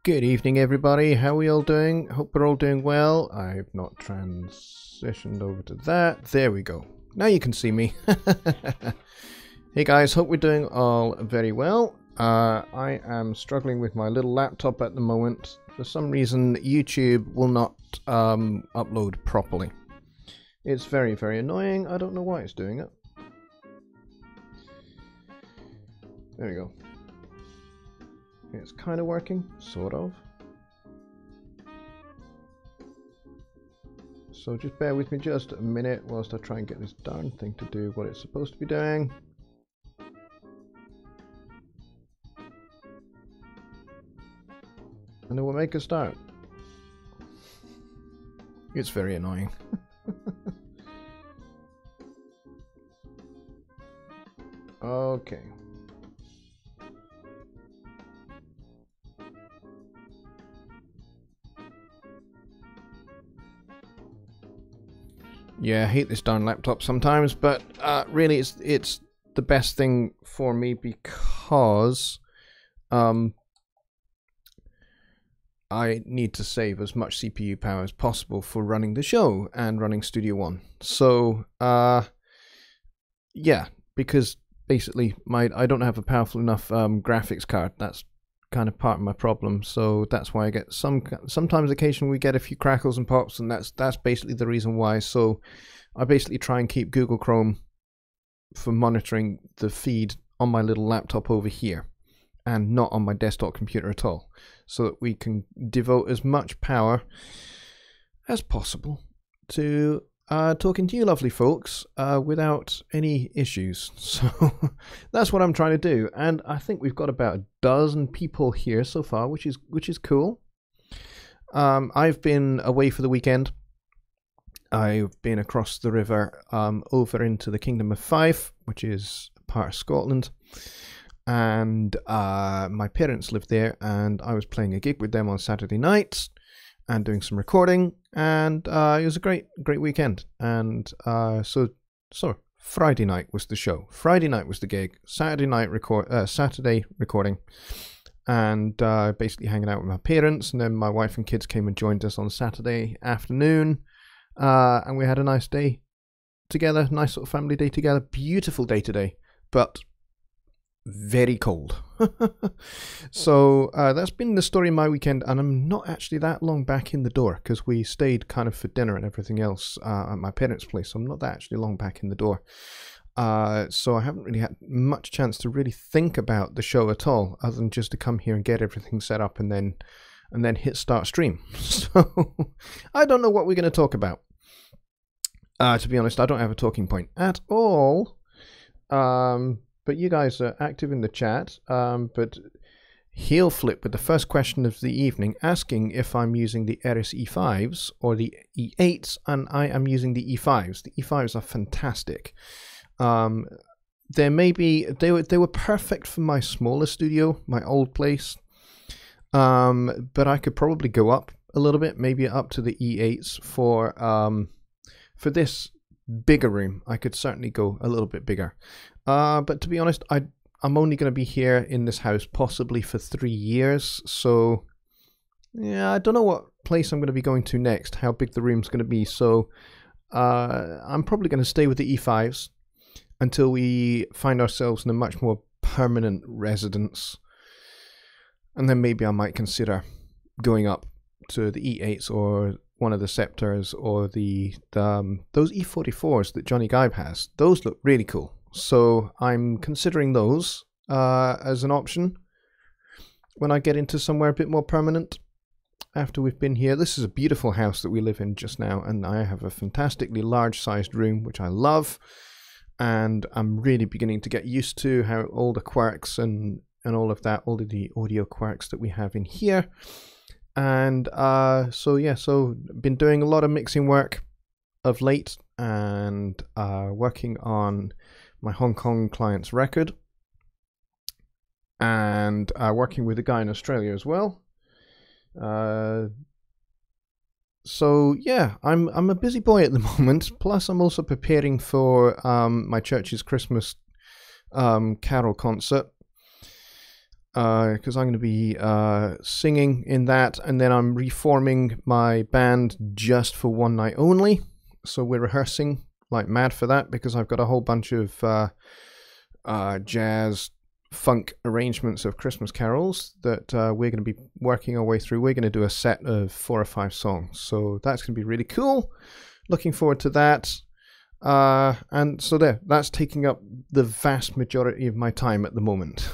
Good evening, everybody. How are we all doing? Hope we're all doing well. I've not transitioned over to that. There we go. Now you can see me. Hey guys, hope we're doing all very well. I am struggling with my little laptop at the moment. For some reason, YouTube will not upload properly. It's very, very annoying. I don't know why it's doing it. There we go. It's kind of working, sort of. So just bear with me just a minute whilst I try and get this darn thing to do what it's supposed to be doing. And then we'll make a start. It's very annoying. Okay. Yeah, I hate this darn laptop sometimes, but really it's the best thing for me because I need to save as much CPU power as possible for running the show and running Studio One. So yeah, because basically I don't have a powerful enough graphics card. That's kind of part of my problem, so that's why I get sometimes occasionally we get a few crackles and pops, and that's basically the reason why. So I basically try and keep Google Chrome for monitoring the feed on my little laptop over here and not on my desktop computer at all, so that we can devote as much power as possible to talking to you lovely folks without any issues. So that's what I'm trying to do, and I think we've got about a dozen people here so far, which is cool. I've been away for the weekend. I've been across the river over into the Kingdom of Fife, which is part of Scotland, and my parents live there, and I was playing a gig with them on Saturday night and doing some recording, and it was a great weekend. And so Friday night was the show, Friday night was the gig, Saturday recording, and basically hanging out with my parents, and then my wife and kids came and joined us on Saturday afternoon, and we had a nice day together, nice sort of family day together. Beautiful day today, but very cold. So that's been the story of my weekend, and I'm not actually that long back in the door because we stayed kind of for dinner and everything else at my parents' place, so I'm not that actually long back in the door. So I haven't really had much chance to really think about the show at all, other than just to come here and get everything set up and then hit start stream. So I don't know what we're going to talk about. To be honest, I don't have a talking point at all. But you guys are active in the chat. But Heel Flip with the first question of the evening, asking if I'm using the Eris E5s or the E8s, and I am using the E5s. The E5s are fantastic. They were perfect for my smaller studio, my old place. But I could probably go up a little bit, maybe up to the E8s for this bigger room. I could certainly go a little bit bigger. But to be honest, I'm only going to be here in this house possibly for 3 years. So yeah, I don't know what place I'm going to be going to next, how big the room's going to be. So I'm probably going to stay with the E5s until we find ourselves in a much more permanent residence. And then maybe I might consider going up to the E8s or one of the Scepters or those E44s that Jonny Gibe has. Those look really cool. So I'm considering those as an option when I get into somewhere a bit more permanent after we've been here. This is a beautiful house that we live in just now, and I have a fantastically large-sized room, which I love, and I'm really beginning to get used to how all the quirks and all of that, all of the audio quirks that we have in here. And so been doing a lot of mixing work of late, and working on my Hong Kong client's record, and working with a guy in Australia as well. So yeah, I'm a busy boy at the moment. Plus, I'm also preparing for my church's Christmas carol concert. because I'm going to be singing in that, and then I'm reforming my band just for one night only. So we're rehearsing like mad for that, because I've got a whole bunch of jazz funk arrangements of Christmas carols that we're going to be working our way through. We're going to do a set of 4 or 5 songs, so that's going to be really cool. Looking forward to that. And so that's taking up the vast majority of my time at the moment.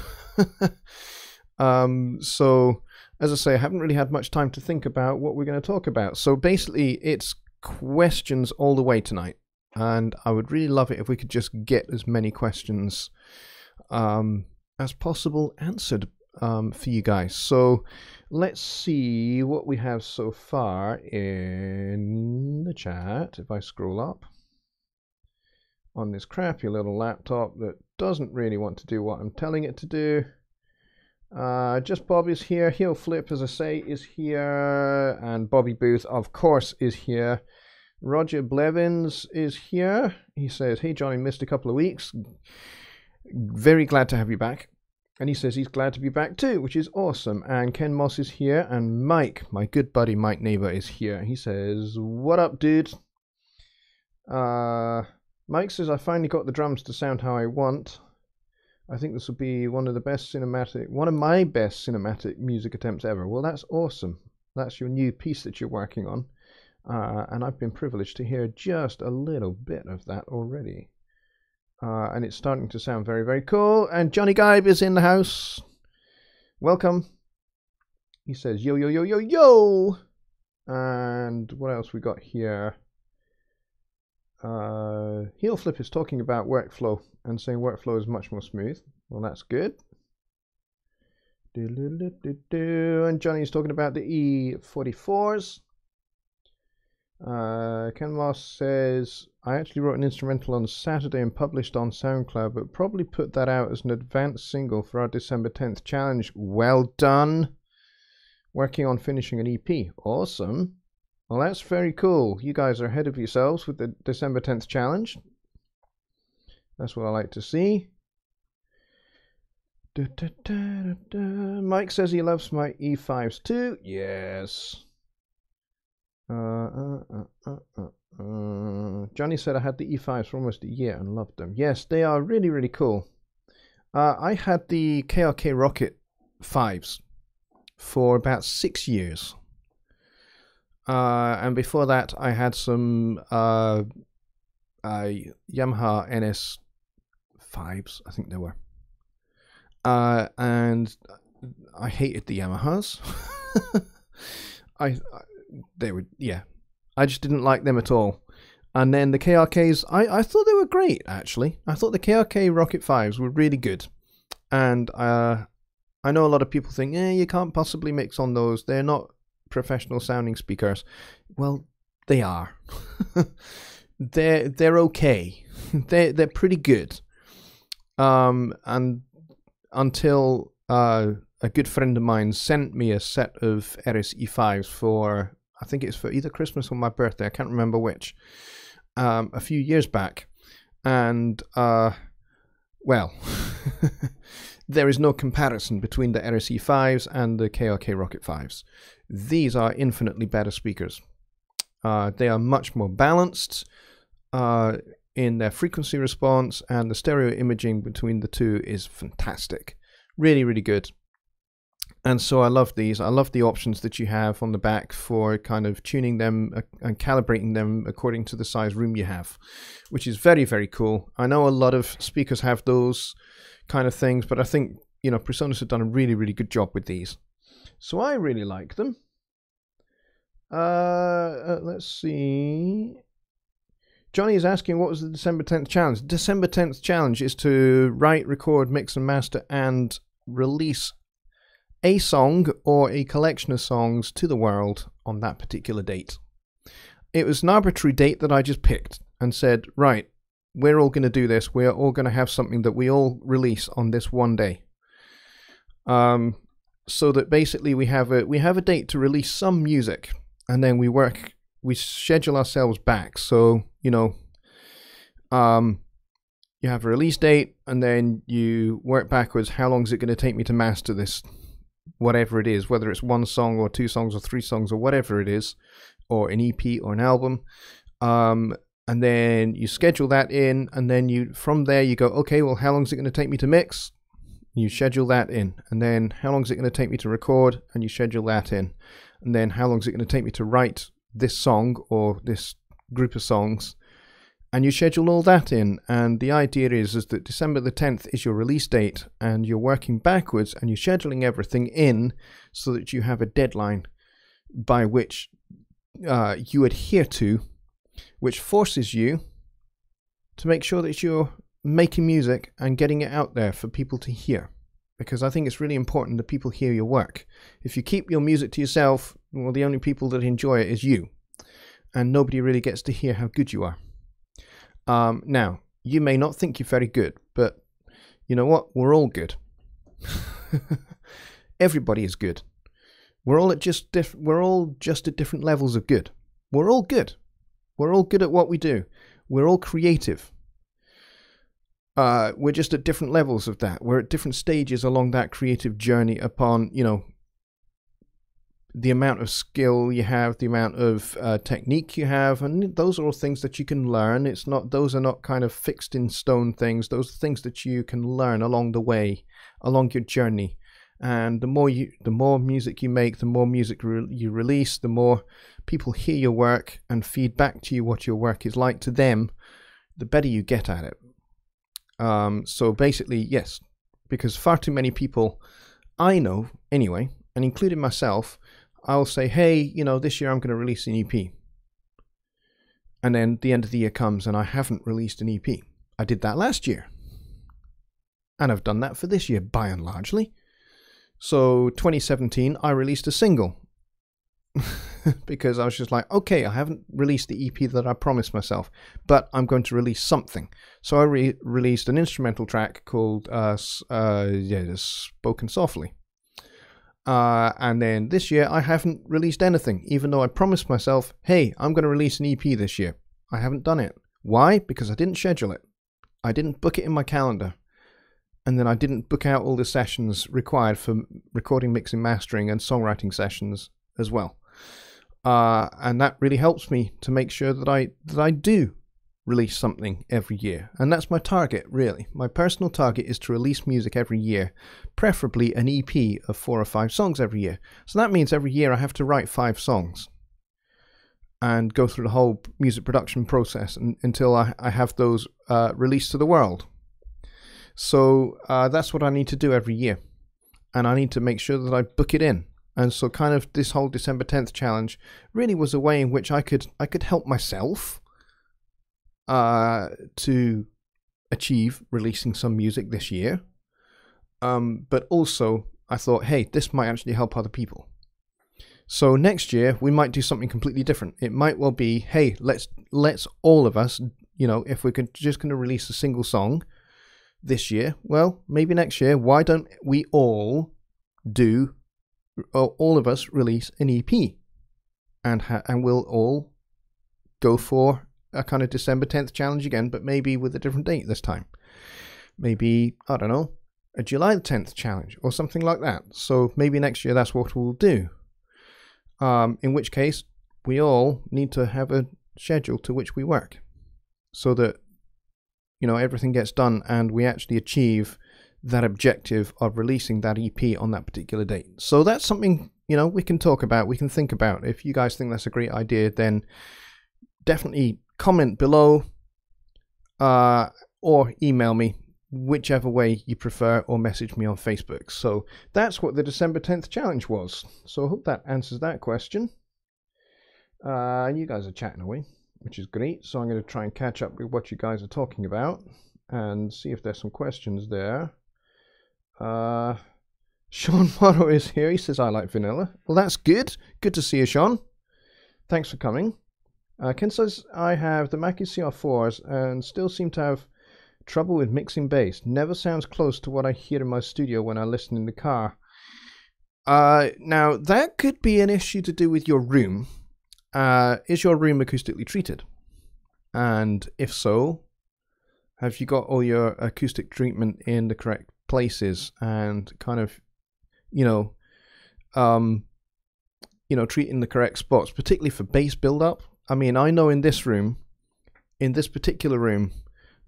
So as I say, I haven't really had much time to think about what we're going to talk about. So basically it's questions all the way tonight, and I would really love it if we could just get as many questions as possible answered for you guys. So let's see what we have so far in the chat. If I scroll up on this crappy little laptop that doesn't really want to do what I'm telling it to do. Just Bob is here. Heel Flip, as I say, is here. And Bobby Booth, of course, is here. Roger Blevins is here. He says, hey, Johnny, missed a couple of weeks. Very glad to have you back. And he says he's glad to be back too, which is awesome. And Ken Moss is here. And Mike, my good buddy Mike Neighbor, is here. He says, what up, dude? Mike says, I finally got the drums to sound how I want. I think this will be one of my best cinematic music attempts ever. Well, that's awesome. That's your new piece that you're working on. And I've been privileged to hear just a little bit of that already. And it's starting to sound very, very cool. And Johnny Gibe is in the house. Welcome. He says, yo, yo, yo, yo, yo. And what else we got here? Heel Flip is talking about workflow and saying workflow is much more smooth. Well, that's good. And Johnny's talking about the E44s. Ken Moss says, I actually wrote an instrumental on Saturday and published on SoundCloud, but probably put that out as an advanced single for our December 10th challenge. Well done. Working on finishing an EP. Awesome. Well, that's very cool. You guys are ahead of yourselves with the December 10th challenge. That's what I like to see. Mike says he loves my E5s too. Yes. Johnny said I had the E5s for almost a year and loved them. Yes, they are really, really cool. I had the KRK Rocket 5s for about 6 years. And before that, I had some Yamaha NS 5s, I think they were. And I hated the Yamahas. They were, yeah. I just didn't like them at all. And then the KRKs, I thought they were great, actually. I thought the KRK Rocket 5s were really good. And I know a lot of people think, you can't possibly mix on those. They're not professional sounding speakers. Well, they are. They're okay. They're pretty good. And until a good friend of mine sent me a set of RSE5s for, I think it's for either Christmas or my birthday, I can't remember which, a few years back. And, well, there is no comparison between the RSE5s and the KRK Rocket 5s. These are infinitely better speakers. They are much more balanced in their frequency response, and the stereo imaging between the two is fantastic. Really, really good. And so I love these. I love the options that you have on the back for kind of tuning them and calibrating them according to the size room you have, which is very, very cool. I know a lot of speakers have those kind of things, but I think, you know, Presonus have done a really, really good job with these. So I really like them. Let's see. Johnny is asking, what was the December 10th challenge? December 10th challenge is to write, record, mix and master and release a song or a collection of songs to the world on that particular date. It was an arbitrary date that I just picked and said, right, we're all going to do this. We're all going to have something that we all release on this one day. So that basically we have a date to release some music, and then we schedule ourselves back. So, you know, you have a release date, and then you work backwards. How long is it going to take me to master this, whatever it is, whether it's 1 song or 2 songs or 3 songs or whatever it is, or an EP or an album. And then you schedule that in, and then from there you go, okay, well, how long is it going to take me to mix? You schedule that in. And then how long is it going to take me to record? And you schedule that in. And then how long is it going to take me to write this song or this group of songs? And you schedule all that in, and the idea is that December the 10th is your release date, and you're working backwards, and you're scheduling everything in so that you have a deadline by which you adhere to, which forces you to make sure that you're making music and getting it out there for people to hear. Because I think it's really important that people hear your work. If you keep your music to yourself, well, the only people that enjoy it is you, and nobody really gets to hear how good you are. Now, you may not think you're very good, but you know what? We're all good. Everybody is good. We're all just at different levels of good. We're all good. We're all good at what we do. We're all creative. We're just at different levels of that. We're at different stages along that creative journey upon, the amount of skill you have, the amount of technique you have, and those are all things that you can learn. Those are not kind of fixed in stone things. Those are things that you can learn along the way, along your journey. And the more music you make, the more music you release, the more people hear your work and feed back to you what your work is like to them, the better you get at it. So basically, yes, because far too many people I know anyway, and including myself, I'll say, hey, this year I'm going to release an EP. And then the end of the year comes and I haven't released an EP. I did that last year. And I've done that for this year, by and largely. So 2017, I released a single. Because I was just like, okay, I haven't released the EP that I promised myself, but I'm going to release something. So I released an instrumental track called Spoken Softly. And then this year I haven't released anything, even though I promised myself, hey, I'm going to release an EP this year. I haven't done it. Why? Because I didn't schedule it. I didn't book it in my calendar. And then I didn't book out all the sessions required for recording, mixing, mastering, and songwriting sessions as well. And that really helps me to make sure that I do release something every year. And that's my target, really. My personal target is to release music every year, preferably an EP of 4 or 5 songs every year. So that means every year I have to write 5 songs and go through the whole music production process until I have those released to the world. So that's what I need to do every year. And I need to make sure that I book it in. And so kind of this whole December 10th challenge really was a way in which I could help myself to achieve releasing some music this year. But also I thought, hey, this might actually help other people. So next year we might do something completely different. It might well be, hey, let's all of us, if we're just going to release a single song this year, well, maybe next year, why don't we all of us release an EP, and we'll all go for a kind of December 10th challenge again, but maybe with a different date this time. Maybe, I don't know, a July 10th challenge or something like that. So maybe next year that's what we'll do. In which case, we all need to have a schedule to which we work so that, everything gets done and we actually achieve that objective of releasing that EP on that particular date. So that's something, we can talk about, we can think about. If you guys think that's a great idea, then definitely comment below or email me, whichever way you prefer, or message me on Facebook. So that's what the December 10th challenge was. So I hope that answers that question. You guys are chatting away, which is great. So I'm going to try and catch up with what you guys are talking about and see if there's some questions there. Sean Morrow is here. He says, I like vanilla. Well, that's good. Good to see you, Sean. Thanks for coming. Ken says, I have the Mackie CR4s and still seem to have trouble with mixing bass. Never sounds close to what I hear in my studio when I listen in the car. Now, that could be an issue to do with your room. Is your room acoustically treated? And if so, Have you got all your acoustic treatment in the correct places, and kind of, treating the correct spots, particularly for bass build-up? I mean, I know in this particular room,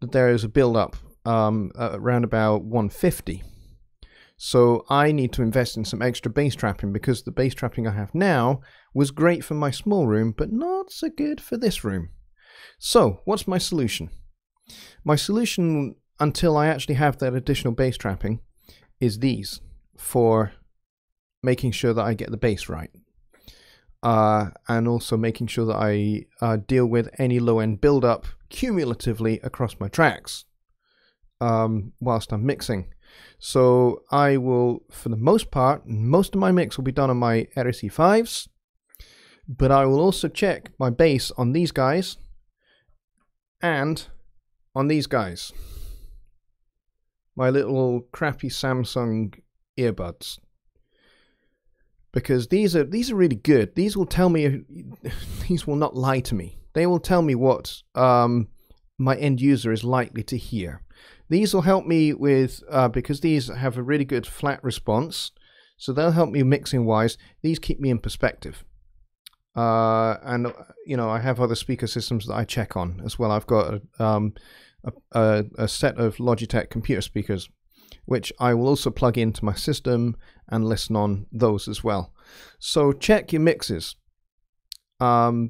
that there is a build-up around about 150. So I need to invest in some extra bass trapping, because the bass trapping I have now was great for my small room, but not so good for this room. So what's my solution? My solution, until I actually have that additional bass trapping, is these, for making sure that I get the bass right. And also making sure that I deal with any low-end build-up cumulatively across my tracks whilst I'm mixing. So I will, for the most part, most of my mix will be done on my RSE5s, but I will also check my bass on these guys and on these guys. My little crappy Samsung earbuds. Because these are really good. These will tell me, these will not lie to me. They will tell me what my end user is likely to hear. These will help me with, because these have a really good flat response, so they'll help me mixing wise. These keep me in perspective. And, I have other speaker systems that I check on as well. I've got a set of Logitech computer speakers, which I will also plug into my system and listen on those as well. So check your mixes at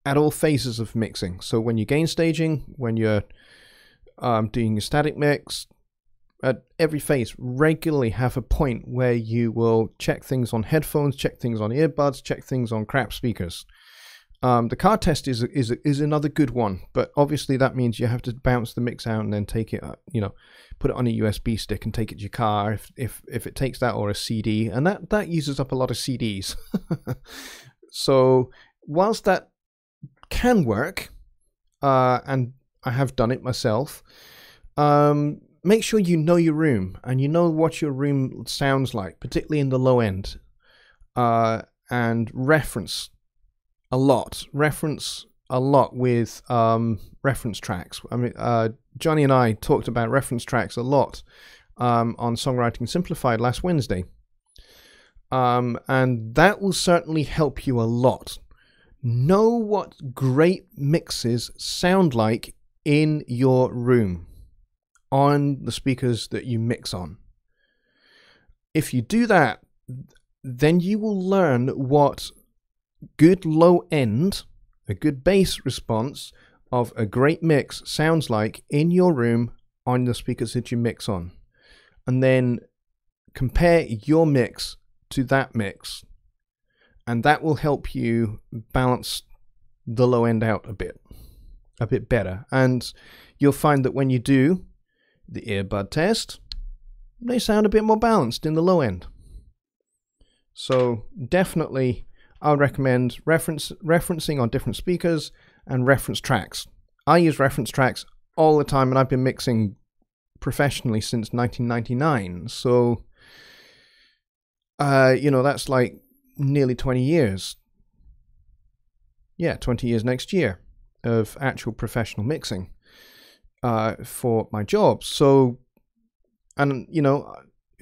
all phases of mixing. So when you're gain staging, when you're doing a static mix, at every phase, regularly have a point where you will check things on headphones, check things on earbuds, check things on crap speakers. The car test is another good one, but obviously that means you have to bounce the mix out and then take it, put it on a USB stick and take it to your car if it takes that, or a CD, and that uses up a lot of CDs. So whilst that can work, and I have done it myself, make sure you know your room and you know what your room sounds like, particularly in the low end, and reference a lot with reference tracks. I mean, Jonny and I talked about reference tracks a lot on Songwriting Simplified last Wednesday, and that will certainly help you a lot. Know what great mixes sound like in your room on the speakers that you mix on. If you do that, then you will learn what good low end, a good bass response of a great mix sounds like in your room on the speakers that you mix on. And then compare your mix to that mix, and that will help you balance the low end out a bit better. And you'll find that when you do the earbud test, they sound a bit more balanced in the low end. So definitely I would recommend referencing on different speakers and reference tracks. I use reference tracks all the time, and I've been mixing professionally since 1999. So, that's like nearly 20 years. Yeah, 20 years next year of actual professional mixing for my job. So, and,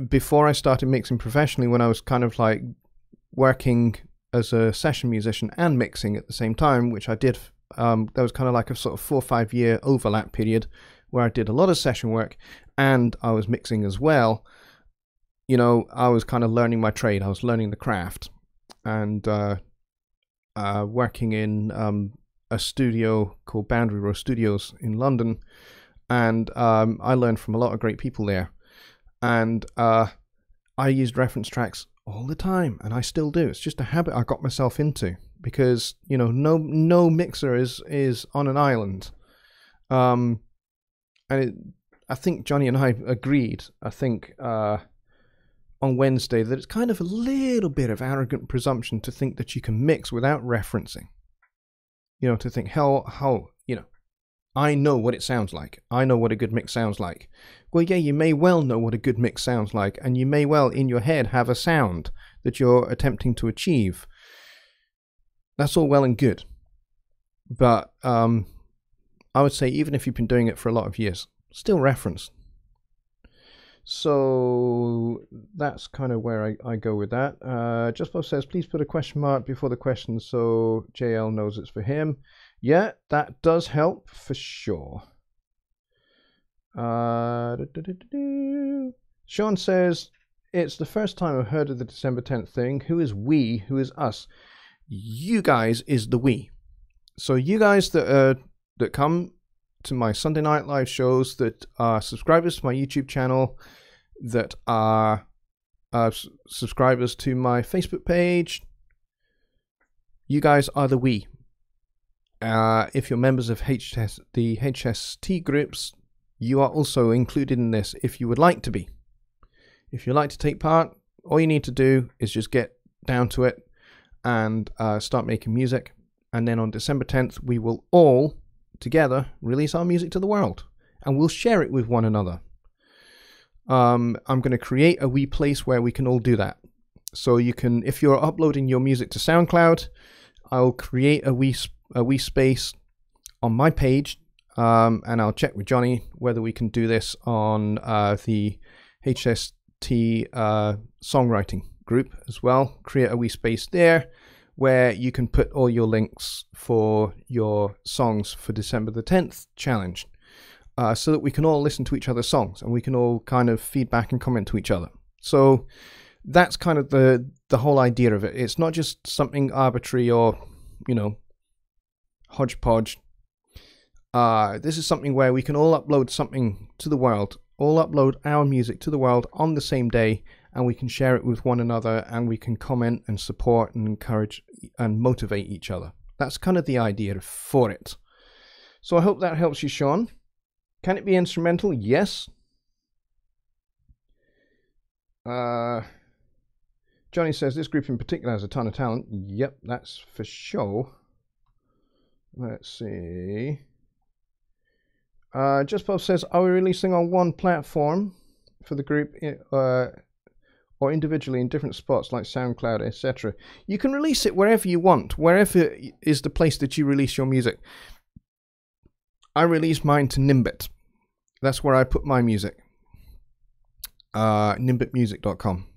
before I started mixing professionally, when I was kind of like working as a session musician and mixing at the same time, which I did, there was kind of like a sort of 4 or 5 year overlap period where I did a lot of session work and I was mixing as well. I was kind of learning my trade. I was learning the craft, and working in a studio called Boundary Row Studios in London, and I learned from a lot of great people there, and I used reference tracks all the time, and I still do. It's just a habit I got myself into, because no mixer is on an island, and I think Jonny and I agreed, I think on Wednesday, that it's kind of a little bit of arrogant presumption to think that you can mix without referencing. To think how I know what it sounds like. I know what a good mix sounds like. Well, yeah, you may well know what a good mix sounds like, and you may well in your head have a sound that you're attempting to achieve. That's all well and good. But I would say even if you've been doing it for a lot of years, still reference. So that's kind of where I go with that. Just Bob says, please put a question mark before the question so JL knows it's for him. Yeah, that does help for sure. Sean says, it's the first time I've heard of the December 10th thing. Who is we? Who is us? You guys is the we. So you guys that come to my Sunday night live shows, that are subscribers to my YouTube channel, that are subscribers to my Facebook page, you guys are the we. If you're members of the HST groups, you are also included in this if you would like to be. If you'd like to take part, all you need to do is just get down to it and start making music. And then on December 10th, we will all together release our music to the world, and we'll share it with one another. I'm going to create a wee place where we can all do that. So you can, if you're uploading your music to SoundCloud, I'll create a wee space on my page, and I'll check with Jonny whether we can do this on the HST songwriting group as well. Create a wee space there where you can put all your links for your songs for December the 10th challenge, so that we can all listen to each other's songs and we can all kind of feedback and comment to each other. So that's kind of the whole idea of it. It's not just something arbitrary or, you know, hodgepodge. This is something where we can all upload something to the world, all upload our music to the world on the same day, and we can share it with one another, and we can comment and support and encourage and motivate each other. That's kind of the idea for it. So I hope that helps you, Sean. Can it be instrumental? Yes. Jonny says, this group in particular has a ton of talent. Yep, that's for sure. Let's see. Just Bob says, are we releasing on one platform for the group, or individually in different spots like SoundCloud, etc.? You can release it wherever you want, wherever is the place that you release your music. I release mine to Nimbit. That's where I put my music. Nimbitmusic.com.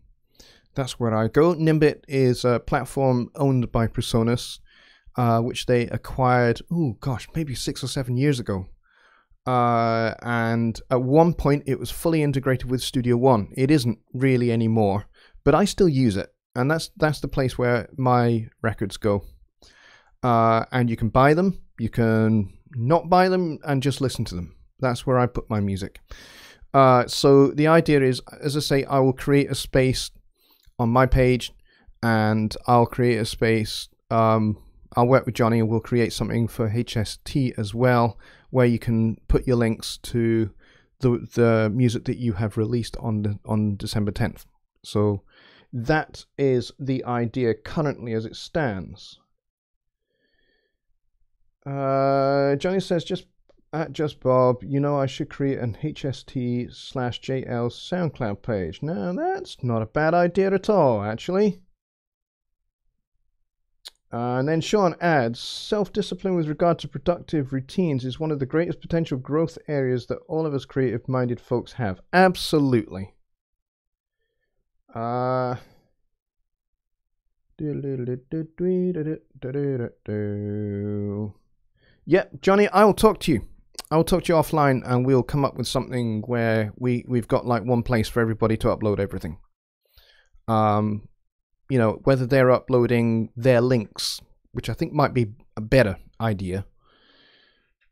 That's where I go. Nimbit is a platform owned by Presonus, which they acquired, oh gosh, maybe 6 or 7 years ago. And at one point it was fully integrated with Studio One. It isn't really anymore, but I still use it, and that's the place where my records go. And you can buy them, you can not buy them, and just listen to them. That's where I put my music. So the idea is, as I say, I will create a space on my page, and I'll create a space, I'll work with Jonny and we'll create something for HST as well, where you can put your links to the music that you have released on December 10th. So that is the idea currently as it stands. Jonny says, just Bob, you know, I should create an HST/JL SoundCloud page. Now that's not a bad idea at all, actually. And then Sean adds, self-discipline with regard to productive routines is one of the greatest potential growth areas that all of us creative-minded folks have. Absolutely. Yeah, Jonny, I will talk to you. I will talk to you offline, and we'll come up with something where we've got like one place for everybody to upload everything. You know, whether they're uploading their links, which I think might be a better idea,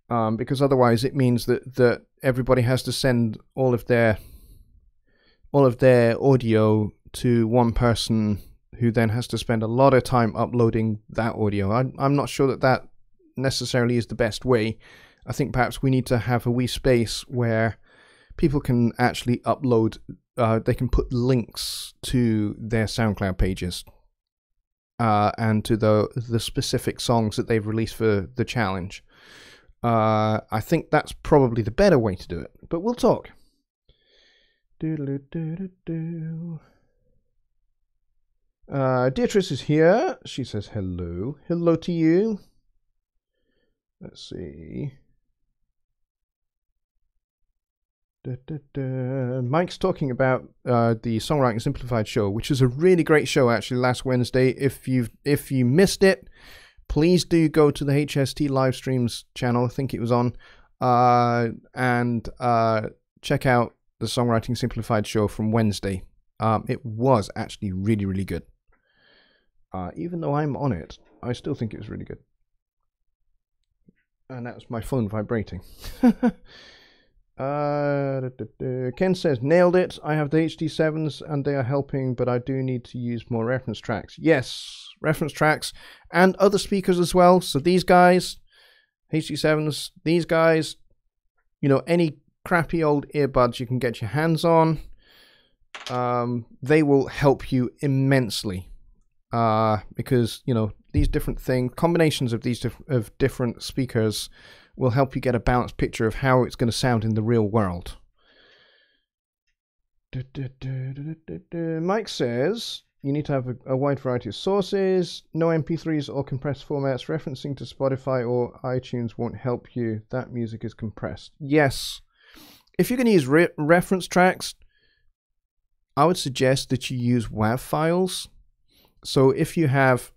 because otherwise it means that everybody has to send all of their audio to one person, who then has to spend a lot of time uploading that audio. I'm not sure that necessarily is the best way. I think perhaps we need to have a wee space where people can actually upload, they can put links to their SoundCloud pages, and to the specific songs that they've released for the challenge. I think that's probably the better way to do it, but we'll talk. Beatrice is here. She says hello. Hello to you. Let's see. Mike's talking about the Songwriting Simplified show, which is a really great show actually last Wednesday. If you missed it, please do go to the HST live streams channel. I think it was on, and check out the Songwriting Simplified show from Wednesday. It was actually really, really good. Even though I'm on it, I still think it was really good. And that was my phone vibrating. Ken says, nailed it. I have the HD7s and they are helping, but I do need to use more reference tracks. Yes, reference tracks and other speakers as well. So these guys, HD7s, these guys, you know, any crappy old earbuds you can get your hands on, they will help you immensely. Because, you know, these different things, combinations of these different speakers will help you get a balanced picture of how it's going to sound in the real world. Mike says, you need to have a wide variety of sources, no MP3s or compressed formats. Referencing to Spotify or iTunes won't help you. That music is compressed. Yes. If you're going to use reference tracks, I would suggest that you use WAV files. So if you have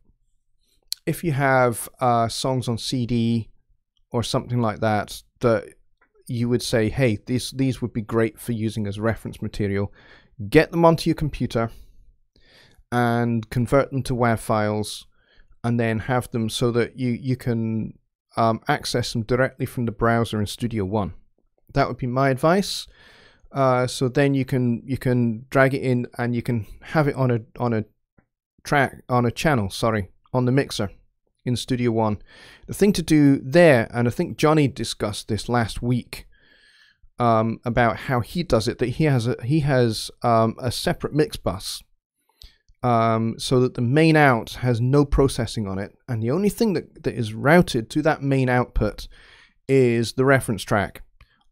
songs on CD or something like that, that you would say, hey, these would be great for using as reference material, get them onto your computer and convert them to WAV files, and then have them so that you can access them directly from the browser in Studio One. That would be my advice. So then you can drag it in and you can have it on a channel, on the mixer in Studio One. The thing to do there, and I think Jonny discussed this last week, about how he does it, that he has a separate mix bus, so that the main out has no processing on it, and the only thing that is routed to that main output is the reference track.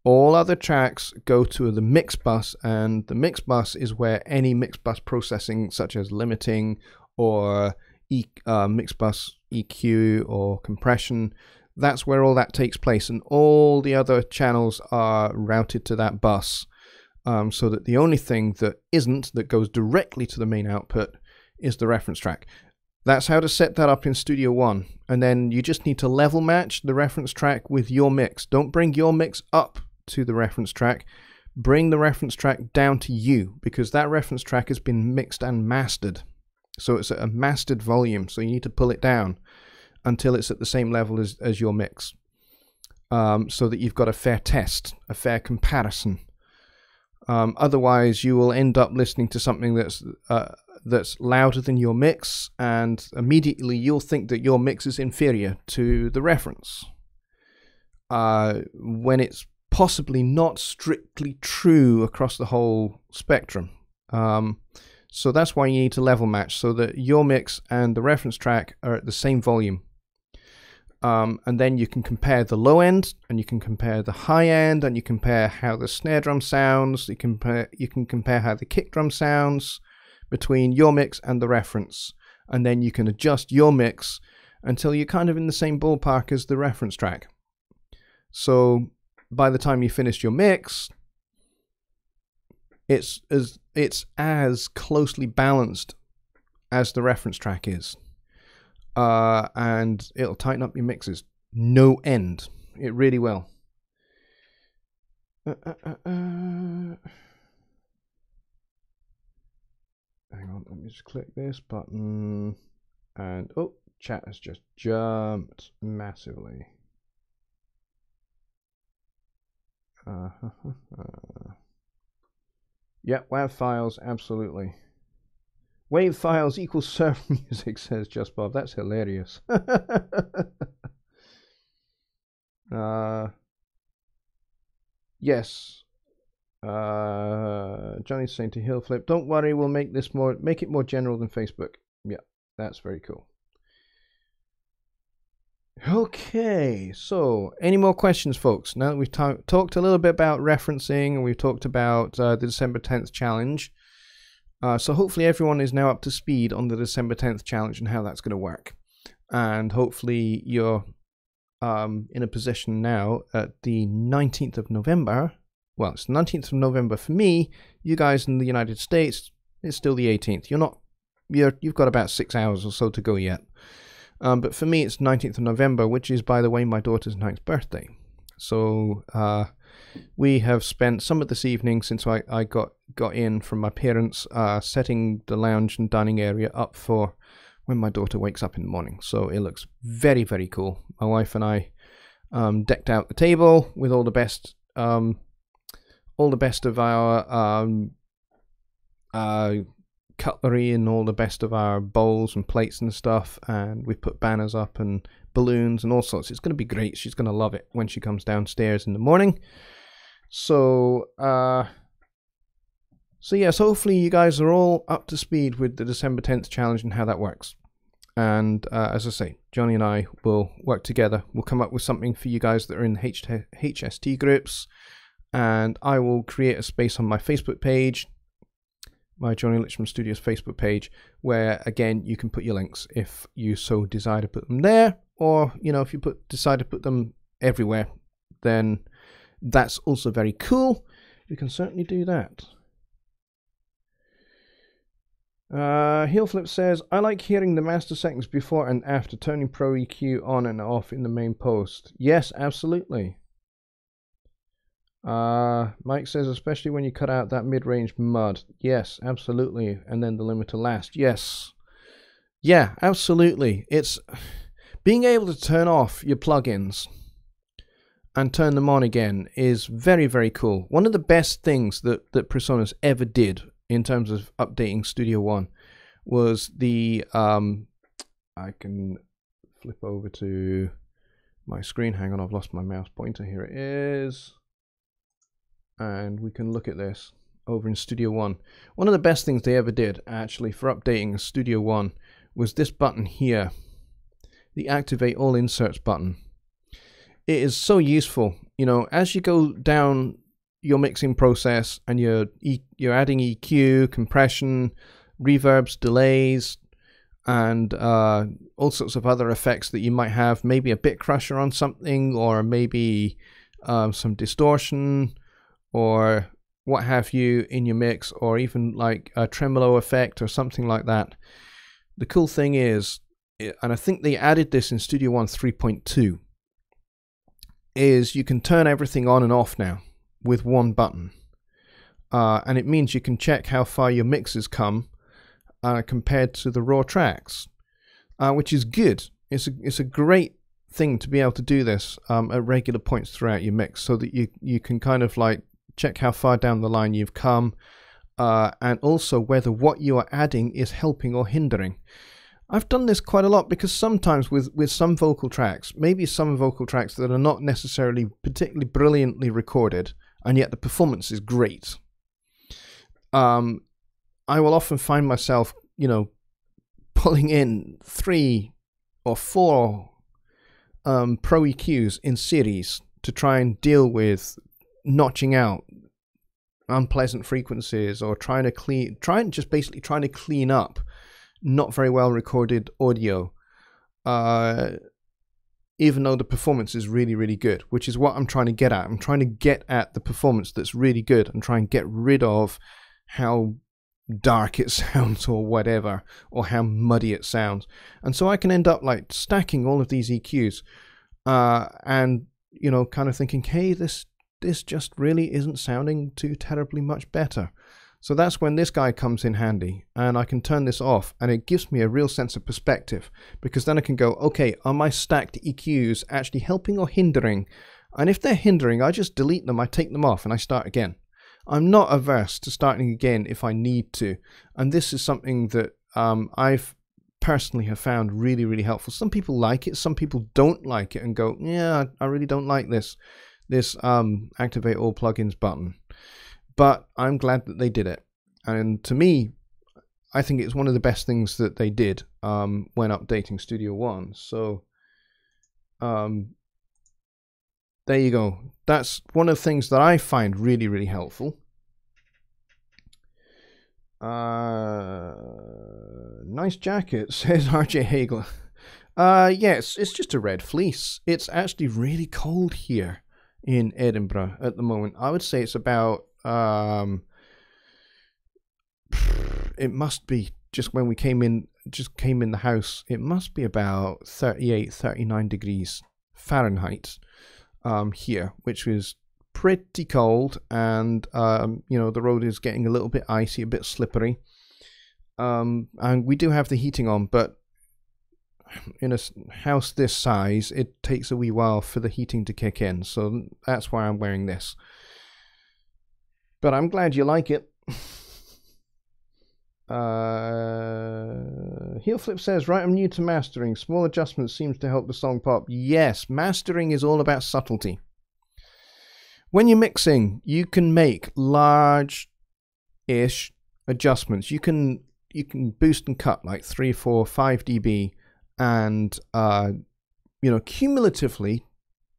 All other tracks go to the mix bus, and the mix bus is where any mix bus processing, such as limiting or mix bus EQ or compression, that's where all that takes place, and all the other channels are routed to that bus, so that the only thing that goes directly to the main output is the reference track. That's how to set that up in Studio One, and then you just need to level match the reference track with your mix. Don't bring your mix up to the reference track, bring the reference track down to you, because that reference track has been mixed and mastered. So it's at a mastered volume, so you need to pull it down until it's at the same level as your mix, so that you've got a fair test, a fair comparison. Otherwise, you will end up listening to something that's louder than your mix, and immediately you'll think that your mix is inferior to the reference, when it's possibly not strictly true across the whole spectrum. So that's why you need to level match, so that your mix and the reference track are at the same volume. And then you can compare the low end, and you can compare the high end, and you compare how the snare drum sounds. You can compare how the kick drum sounds between your mix and the reference. And then you can adjust your mix until you're kind of in the same ballpark as the reference track. So by the time you finish your mix, it's as closely balanced as the reference track is, and it'll tighten up your mixes no end. It really will. Hang on, let me just click this button, and oh, chat has just jumped massively. Yeah, WAV files, absolutely. Wave files equals surf music, says Just Bob. That's hilarious. Yes. Johnny's saying to heel flip, don't worry, we'll make it more general than Facebook. Yeah, that's very cool. Okay, so any more questions, folks? Now that we've talked a little bit about referencing, and we've talked about the December 10th challenge, so hopefully everyone is now up to speed on the December 10th challenge and how that's going to work. And hopefully you're in a position now at the 19th of November well, it's the 19th of November for me. You guys in the United States, it's still the 18th. You've got about 6 hours or so to go yet. But for me, it's 19th of November, which is, by the way, my daughter's 9th birthday. So we have spent some of this evening since I got in from my parents, setting the lounge and dining area up for when my daughter wakes up in the morning. So it looks very, very cool. My wife and I decked out the table with all the best of our cutlery and all the best of our bowls and plates and stuff, and we put banners up and balloons and all sorts. It's going to be great. She's going to love it when she comes downstairs in the morning. So yeah, so hopefully you guys are all up to speed with the December 10th challenge and how that works. And as I say, Jonny and I will work together. We'll come up with something for you guys that are in the HST groups, and I will create a space on my Facebook page, my Jonny Lipsham Studios Facebook page, where again you can put your links if you so desire to put them there, or if you decide to put them everywhere, then that's also very cool. You can certainly do that. Heelflip says, I like hearing the master settings before and after, turning Pro EQ on and off in the main post. Yes, absolutely. Mike says, especially when you cut out that mid-range mud. Yes, absolutely. And then the limiter last. Yes. Yeah, absolutely. It's being able to turn off your plugins and turn them on again is very, very cool. One of the best things that PreSonus ever did in terms of updating Studio One was the I can flip over to my screen. Hang on, I've lost my mouse pointer. Here it is. And we can look at this over in Studio One. One of the best things they ever did, actually, for updating Studio One was this button here, the Activate All Inserts button. It is so useful. As you go down your mixing process and you're adding EQ, compression, reverbs, delays, and all sorts of other effects that you might have, maybe a bit crusher on something, or maybe some distortion, or what have you in your mix, or even like a tremolo effect or something like that. The cool thing is, and I think they added this in Studio One 3.2, is you can turn everything on and off now with one button. And it means you can check how far your mixes come compared to the raw tracks, which is good. It's a great thing to be able to do this at regular points throughout your mix, so that you can kind of like check how far down the line you've come, and also whether what you are adding is helping or hindering. I've done this quite a lot because sometimes with some vocal tracks, maybe some vocal tracks that are not necessarily particularly brilliantly recorded, and yet the performance is great, I will often find myself, pulling in 3 or 4 Pro EQs in series to try and deal with notching out unpleasant frequencies, or trying to clean up not very well recorded audio, even though the performance is really, really good, which is what I'm trying to get at. I'm trying to get at the performance that's really good and try and get rid of how dark it sounds or whatever, or how muddy it sounds. And so I can end up like stacking all of these EQs and kind of thinking, hey, this just really isn't sounding too terribly much better. So that's when this guy comes in handy, and I can turn this off, and it gives me a real sense of perspective, because then I can go, okay, are my stacked EQs actually helping or hindering? And if they're hindering, I just delete them, I take them off, and I start again. I'm not averse to starting again if I need to, and this is something that I've personally have found really, really helpful. Some people like it, some people don't like it and go, yeah, I really don't like this Activate All Plugins button. But I'm glad that they did it. And to me, I think it's one of the best things that they did when updating Studio One. So there you go. That's one of the things that I find really, really helpful. Nice jacket, says RJ Hagler. Yes, it's just a red fleece. It's actually really cold here in Edinburgh at the moment. I would say it's about, it must be, just when we came in the house, it must be about 38, 39 degrees Fahrenheit here, which is pretty cold, and you know, the road is getting a little bit icy, a bit slippery, and we do have the heating on, but in a house this size, it takes a wee while for the heating to kick in, so that's why I'm wearing this. But I'm glad you like it. Heelflip says, right, I'm new to mastering. Small adjustments seems to help the song pop. Yes, mastering is all about subtlety. When you're mixing, you can make large-ish adjustments. You can boost and cut like 3, 4, 5 dB, and you know, cumulatively,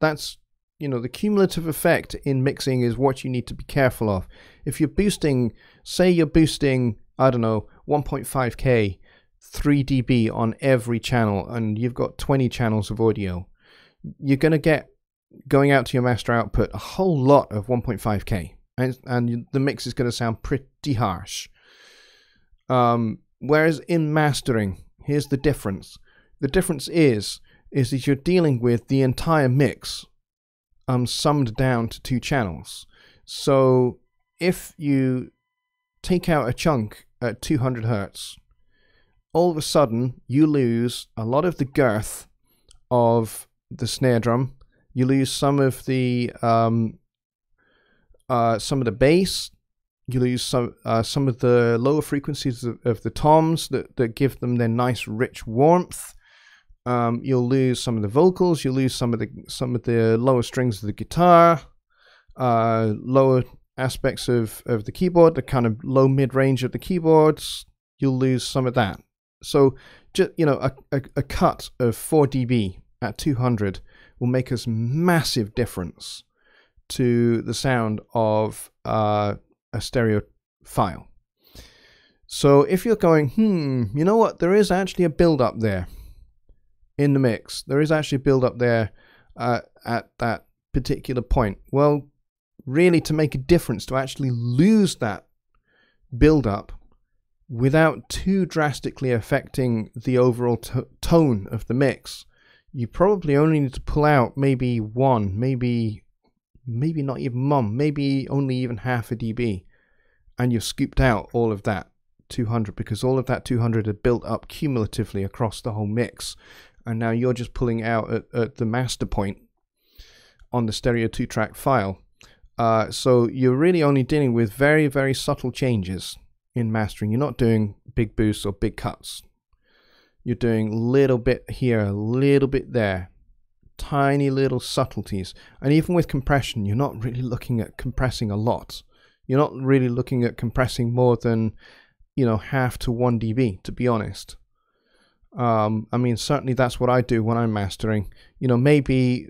that's, you know, the cumulative effect in mixing is what you need to be careful of. If you're boosting, say you're boosting, I don't know, 1.5K, 3 dB on every channel, and you've got 20 channels of audio, you're going to get, going out to your master output, a whole lot of 1.5K, and the mix is going to sound pretty harsh. Whereas in mastering, here's the difference. The difference is that you're dealing with the entire mix summed down to 2 channels. So if you take out a chunk at 200 hertz, all of a sudden you lose a lot of the girth of the snare drum. You lose some of the bass. You lose some of the lower frequencies of the toms that give them their nice rich warmth. You'll lose some of the vocals. You'll lose some of the lower strings of the guitar, lower aspects of the keyboard, the kind of low mid range of the keyboards. You'll lose some of that. So, just, you know, a cut of 4 dB at 200 will make us massive difference to the sound of a stereo file. So if you're going, you know what, there is actually a build up there in the mix. There is actually a build up there at that particular point. Well, really, to make a difference, to actually lose that build up without too drastically affecting the overall tone of the mix, you probably only need to pull out maybe one, maybe not even one, maybe only even half a dB, and you've scooped out all of that 200, because all of that 200 had built up cumulatively across the whole mix, and now you're just pulling out at the master point on the stereo 2-track file. So you're really only dealing with very, very subtle changes in mastering. You're not doing big boosts or big cuts. You're doing a little bit here, a little bit there, tiny little subtleties. And even with compression, you're not really looking at compressing a lot. You're not really looking at compressing more than, you know, half to 1 dB, to be honest. I mean, certainly that's what I do when I'm mastering. You know, maybe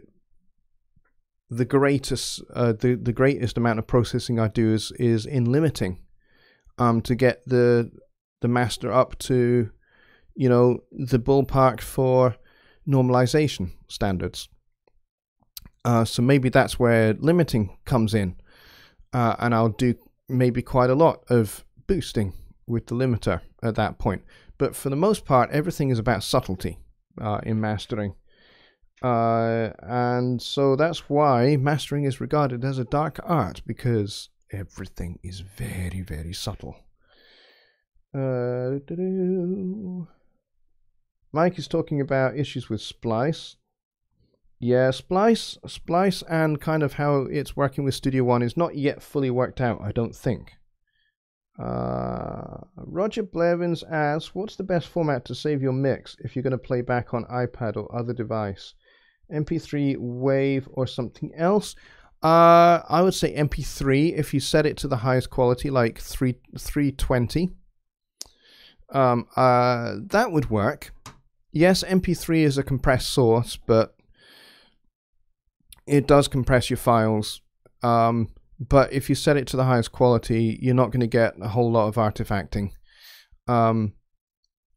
the greatest amount of processing I do is in limiting, to get the master up to, you know, the ballpark for normalization standards. So maybe that's where limiting comes in, and I'll do maybe quite a lot of boosting with the limiter at that point. But for the most part, everything is about subtlety in mastering. And so that's why mastering is regarded as a dark art, because everything is very, very subtle. Mike is talking about issues with Splice. Yeah, Splice and kind of how it's working with Studio One is not yet fully worked out, I don't think. Roger Blevins asks, what's the best format to save your mix if you're going to play back on iPad or other device? MP3, Wave, or something else? I would say MP3 if you set it to the highest quality, like 320. That would work. Yes, MP3 is a compressed source, but it does compress your files. But if you set it to the highest quality, you're not going to get a whole lot of artifacting.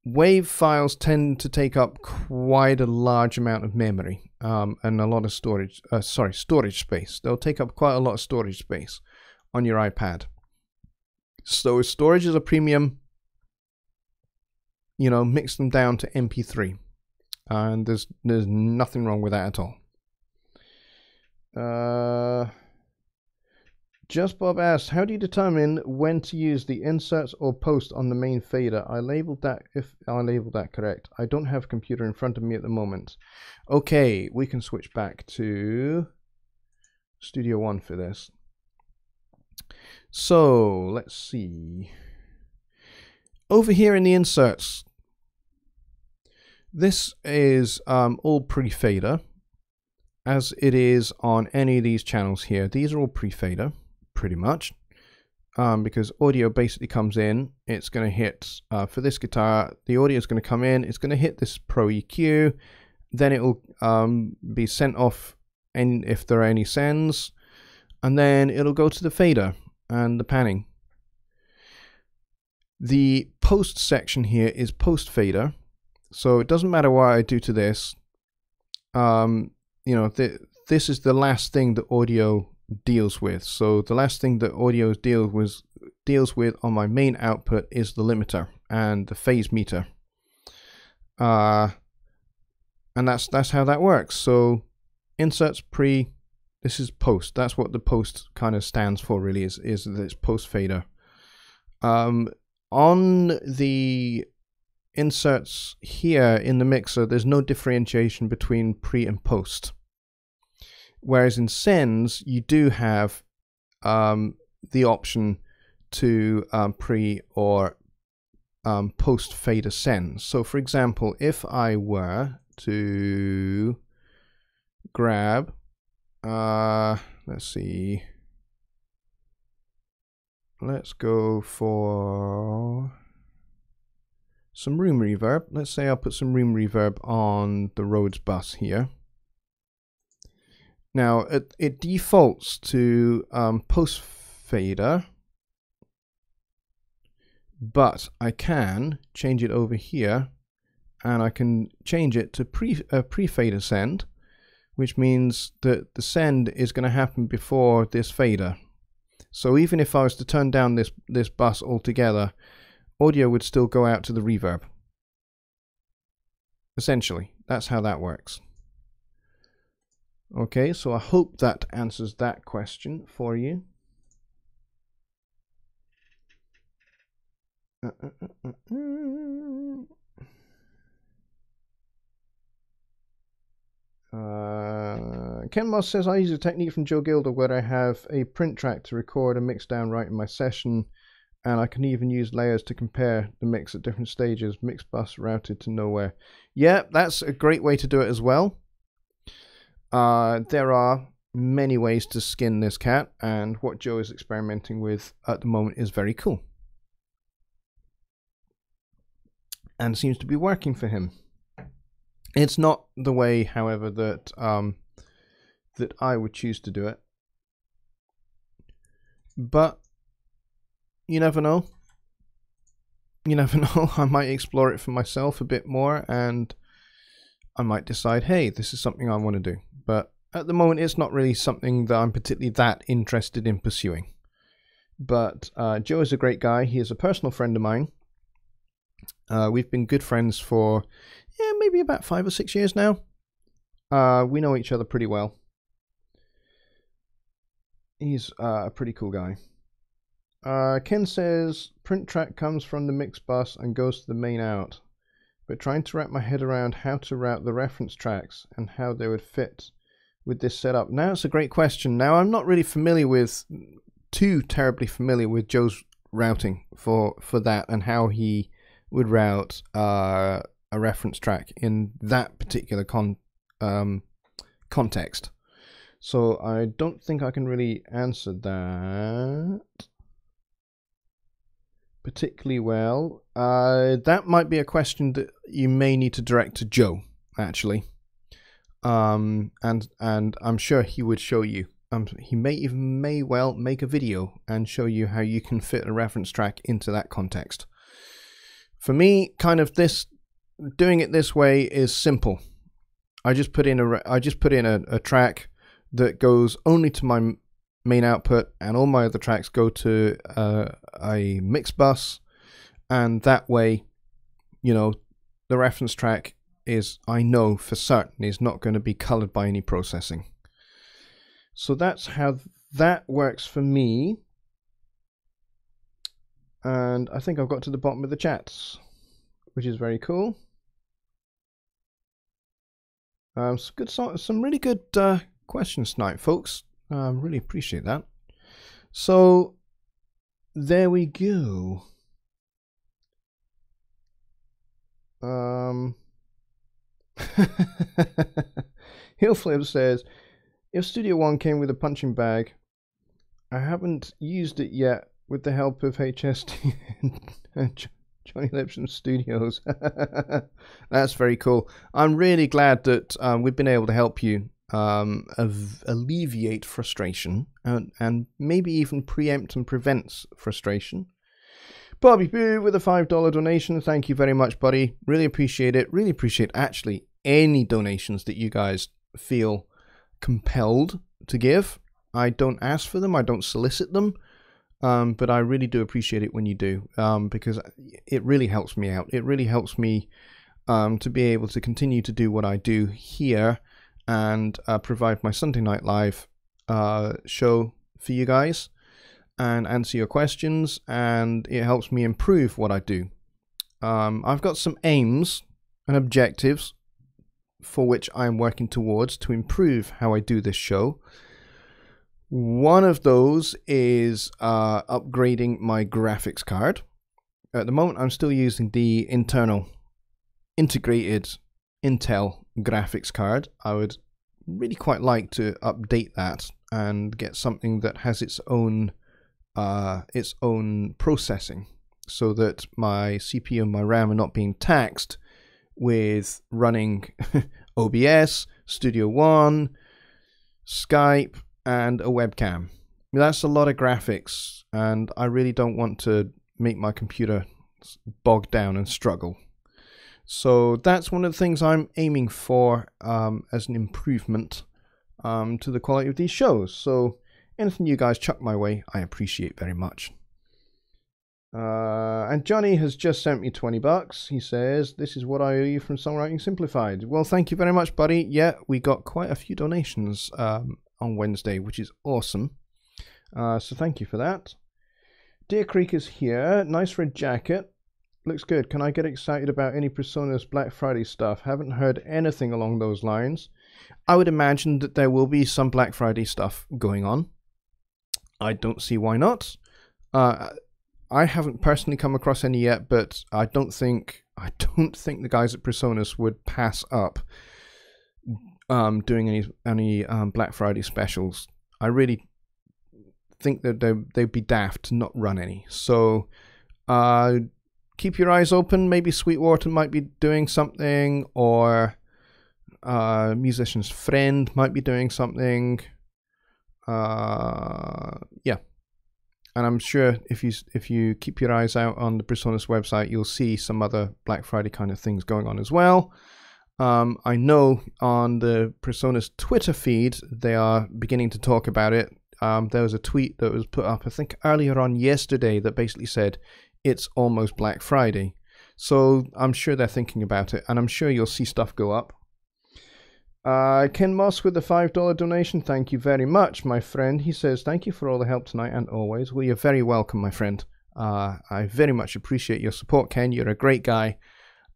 WAV files tend to take up quite a large amount of memory and a lot of storage. Storage space. They'll take up quite a lot of storage space on your iPad. So if storage is a premium, you know, mix them down to MP3, and there's nothing wrong with that at all. Just Bob asked, how do you determine when to use the inserts or post on the main fader? I labeled that, if I labeled that correct. I don't have a computer in front of me at the moment. Okay, we can switch back to Studio One for this. So let's see. Over here in the inserts, this is all pre-fader, as it is on any of these channels here. These are all pre-fader, pretty much, because audio basically comes in. It's going to hit, for this guitar, the audio is going to come in, it's going to hit this Pro EQ, then it will be sent off, and if there are any sends, and then it'll go to the fader and the panning. The post section here is post fader, so it doesn't matter what I do to this. You know, this is the last thing that audio deals with. So the last thing that audio deals with on my main output is the limiter and the phase meter, and that's how that works. So inserts pre, this is post. That's what the post kind of stands for, really, is that it's post fader. On the inserts here in the mixer, there's no differentiation between pre and post. Whereas in sends, you do have the option to pre or post fader sends. So for example, if I were to grab, let's see, let's go for some room reverb. Let's say I'll put some room reverb on the Rhodes bus here. Now it defaults to post fader, but I can change it over here, and I can change it to pre-fader send, which means that the send is going to happen before this fader. So even if I was to turn down this bus altogether, audio would still go out to the reverb. Essentially, that's how that works. Okay, so I hope that answers that question for you. Ken Moss says, I use a technique from Joe Gilder where I have a print track to record and mix down right in my session, and I can even use layers to compare the mix at different stages, mix bus routed to nowhere. Yeah, that's a great way to do it as well. There are many ways to skin this cat, and what Joe is experimenting with at the moment is very cool. And seems to be working for him. It's not the way, however, that that I would choose to do it. But you never know. You never know. I might explore it for myself a bit more, and I might decide, hey, this is something I want to do. But at the moment, it's not really something that I'm particularly that interested in pursuing. But Joe is a great guy. He is a personal friend of mine. We've been good friends for maybe about 5 or 6 years now. We know each other pretty well. He's a pretty cool guy. Ken says, print track comes from the mix bus and goes to the main out. But trying to wrap my head around how to route the reference tracks and how they would fit with this setup. Now, it's a great question. Now, I'm not really too terribly familiar with Joe's routing for that and how he would route a reference track in that particular context. So I don't think I can really answer that particularly well. That might be a question that you may need to direct to Joe, actually. And I'm sure he would show you. He may well make a video and show you how you can fit a reference track into that context. For me, kind of doing it this way is simple. I just put in a track that goes only to my main output, and all my other tracks go to a mix bus, and that way, you know, the reference track is, I know for certain, is not going to be colored by any processing. So that's how that works for me. And I think I've got to the bottom of the chats, which is very cool. Some really good questions tonight, folks. Really appreciate that. So there we go. Hillflip says, if Studio One came with a punching bag, I haven't used it yet with the help of HST and Jonny Lipsham Studios. That's very cool. I'm really glad that we've been able to help you alleviate frustration and maybe even preempt and prevent frustration. Bobby Boo with a $5 donation. Thank you very much, buddy. Really appreciate it. Really appreciate actually any donations that you guys feel compelled to give. I don't ask for them. I don't solicit them. But I really do appreciate it when you do, because it really helps me out. It really helps me to be able to continue to do what I do here and provide my Sunday Night Live show for you guys and answer your questions, and it helps me improve what I do. I've got some aims and objectives for which I'm working towards to improve how I do this show. One of those is upgrading my graphics card. At the moment, I'm still using the internal integrated Intel graphics card. I would really quite like to update that and get something that has its own processing, so that my CPU and my RAM are not being taxed with running OBS, Studio One, Skype, and a webcam. That's a lot of graphics, and I really don't want to make my computer bog down and struggle. So that's one of the things I'm aiming for as an improvement to the quality of these shows. So anything you guys chuck my way, I appreciate very much. And Jonny has just sent me $20. He says, this is what I owe you from Songwriting Simplified. Well, thank you very much, buddy. Yeah, we got quite a few donations on Wednesday, which is awesome. So thank you for that. Deer Creek is here. Nice red jacket. Looks good. Can I get excited about any Personas Black Friday stuff? Haven't heard anything along those lines. I would imagine that there will be some Black Friday stuff going on. I don't see why not. I haven't personally come across any yet, but I don't think the guys at Personas would pass up doing any Black Friday specials. I really think that they'd be daft to not run any. So keep your eyes open. Maybe Sweetwater might be doing something, or Musician's Friend might be doing something. Yeah, and I'm sure if you keep your eyes out on the Personas website, you'll see some other Black Friday kind of things going on as well. I know on the Personas Twitter feed, they are beginning to talk about it. There was a tweet that was put up, I think, earlier on yesterday that basically said, it's almost Black Friday. So I'm sure they're thinking about it, and I'm sure you'll see stuff go up. Ken Moss with the $5 donation. Thank you very much, my friend. He says, thank you for all the help tonight and always. Well, you're very welcome, my friend. I very much appreciate your support, Ken. You're a great guy.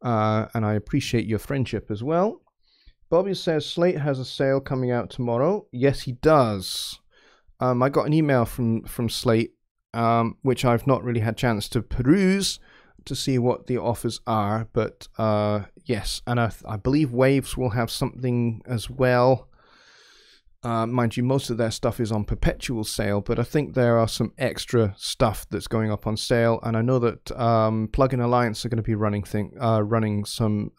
And I appreciate your friendship as well. Bobby says Slate has a sale coming out tomorrow. Yes, he does. I got an email from Slate, which I've not really had a chance to peruse to see what the offers are. But yes, and I believe Waves will have something as well. Mind you, most of their stuff is on perpetual sale, but I think there are some extra stuff that's going up on sale, and I know that Plugin Alliance are going to be running some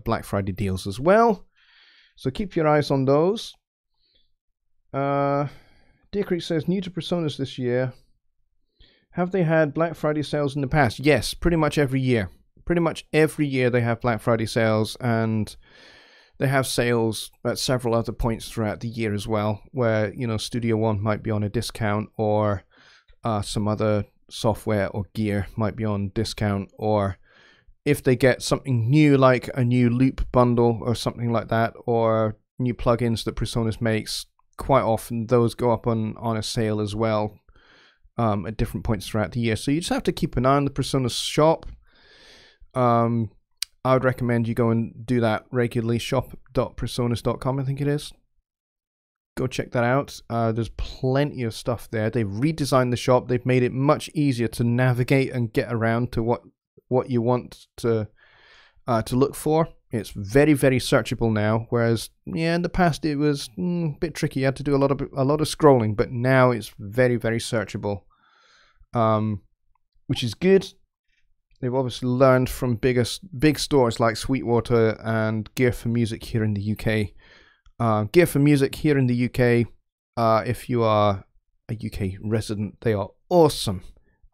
Black Friday deals as well. So keep your eyes on those. Deer Creek says, new to Personas this year. Have they had Black Friday sales in the past? Yes, pretty much every year. pretty much every year they have Black Friday sales, and they have sales at several other points throughout the year as well, where, you know, Studio One might be on a discount, or some other software or gear might be on discount, or if they get something new, like a new loop bundle or something like that, or new plugins that PreSonus makes, quite often those go up on a sale as well at different points throughout the year. So you just have to keep an eye on the PreSonus shop. I would recommend you go and do that regularly. Shop.presonus.com, I think it is. Go check that out. There's plenty of stuff there. They've redesigned the shop. They've made it much easier to navigate and get around to what you want to look for. It's very, very searchable now, whereas in the past it was a bit tricky. You had to do a lot of scrolling, but now it's very, very searchable, which is good. They've obviously learned from big stores like Sweetwater and Gear for Music here in the UK. Gear for Music here in the UK, if you are a UK resident, they are awesome.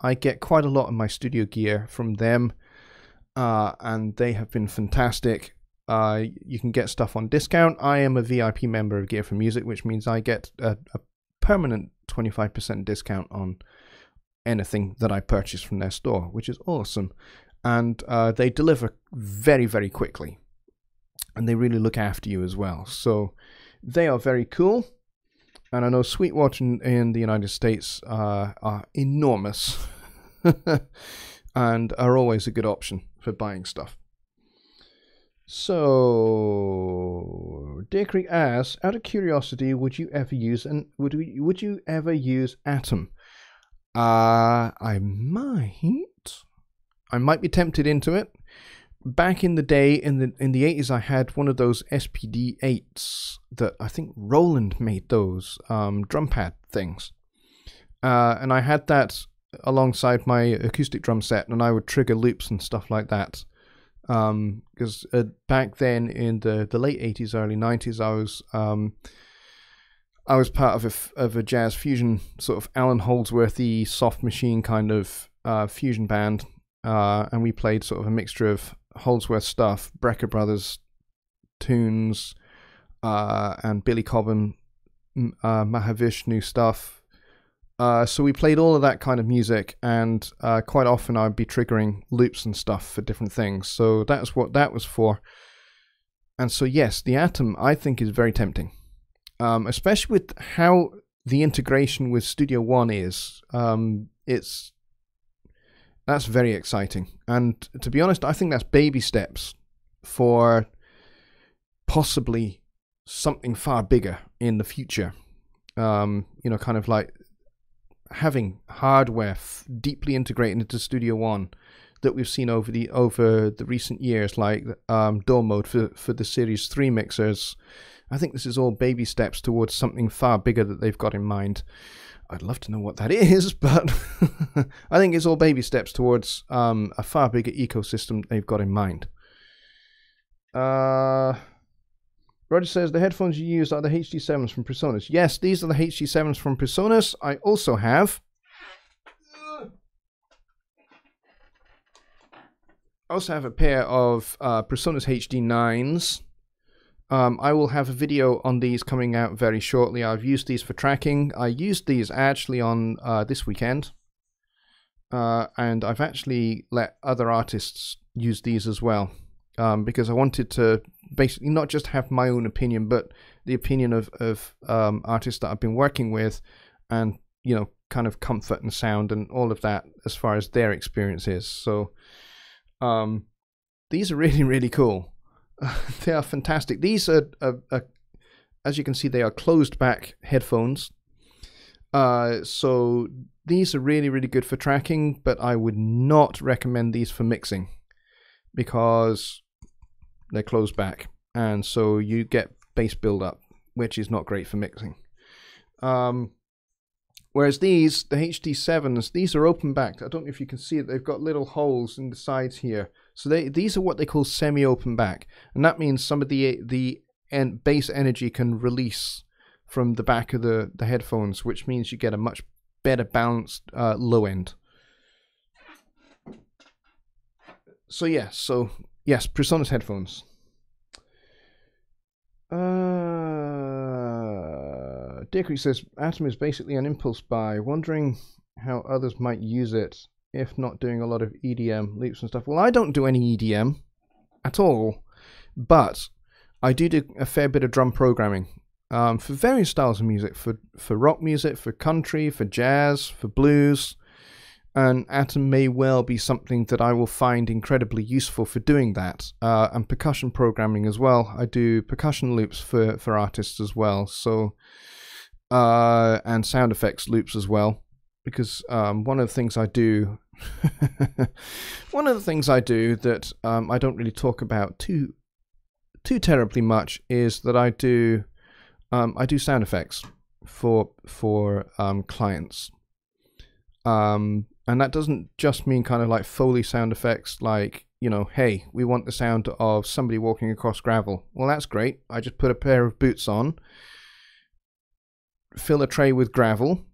I get quite a lot of my studio gear from them, and they have been fantastic. You can get stuff on discount. I am a VIP member of Gear for Music, which means I get a permanent 25% discount on anything that I purchase from their store, which is awesome. And they deliver very, very quickly, and they really look after you as well. So they are very cool. And I know Sweetwater in the United States are enormous and are always a good option for buying stuff. So Deer Creek asks, out of curiosity, would you ever use Atom? I might be tempted into it. Back in the day, in the 80s, I had one of those SPD-8s that I think Roland made, those drum pad things, and I had that alongside my acoustic drum set, and I would trigger loops and stuff like that. Because back then in the late 80s, early 90s, I was part of a jazz fusion, sort of Alan Holdsworthy soft machine kind of fusion band, and we played sort of a mixture of Holdsworth stuff, Brecker Brothers tunes, and Billy Cobham, Mahavishnu stuff. So we played all of that kind of music, and quite often I'd be triggering loops and stuff for different things. So that's what that was for. And so yes, the Atom I think is very tempting, especially with how the integration with Studio One is. That's very exciting. And to be honest, I think that's baby steps for possibly something far bigger in the future. You know, kind of like having hardware deeply integrated into Studio One that we've seen over the recent years, like DAW mode for the Series 3 mixers. I think this is all baby steps towards something far bigger that they've got in mind. I'd love to know what that is, but I think it's all baby steps towards a far bigger ecosystem they've got in mind. Roger says, the headphones you use are the HD7s from PreSonus. Yes, these are the HD7s from PreSonus. I also have a pair of PreSonus HD9s. I will have a video on these coming out very shortly. I've used these for tracking. I used these actually on this weekend. And I've actually let other artists use these as well. Because I wanted to basically not just have my own opinion, but the opinion of artists that I've been working with, and, you know, kind of comfort and sound and all of that as far as their experience is. So these are really, really cool. They are fantastic. These are, as you can see, they are closed back headphones. So these are really, really good for tracking, but I would not recommend these for mixing because they're closed back, and so you get bass buildup, which is not great for mixing. Whereas these, the HD7s, these are open back. I don't know if you can see it. They've got little holes in the sides here. So these are what they call semi-open back, and that means some of the bass energy can release from the back of the headphones, which means you get a much better balanced low end. So yes, PreSonus headphones. Dick says Atom is basically an impulse buy. Wondering how others might use it if not doing a lot of EDM loops and stuff. Well, I don't do any EDM at all, but I do a fair bit of drum programming for various styles of music, for rock music, for country, for jazz, for blues. And Atom may well be something that I will find incredibly useful for doing that. And percussion programming as well. I do percussion loops for artists as well. So, and sound effects loops as well. Because one of the things I do, that I don't really talk about too terribly much is that I do sound effects for clients. And that doesn't just mean kind of like Foley sound effects, like, you know, hey, we want the sound of somebody walking across gravel. Well, that's great. I just put a pair of boots on, fill a tray with gravel,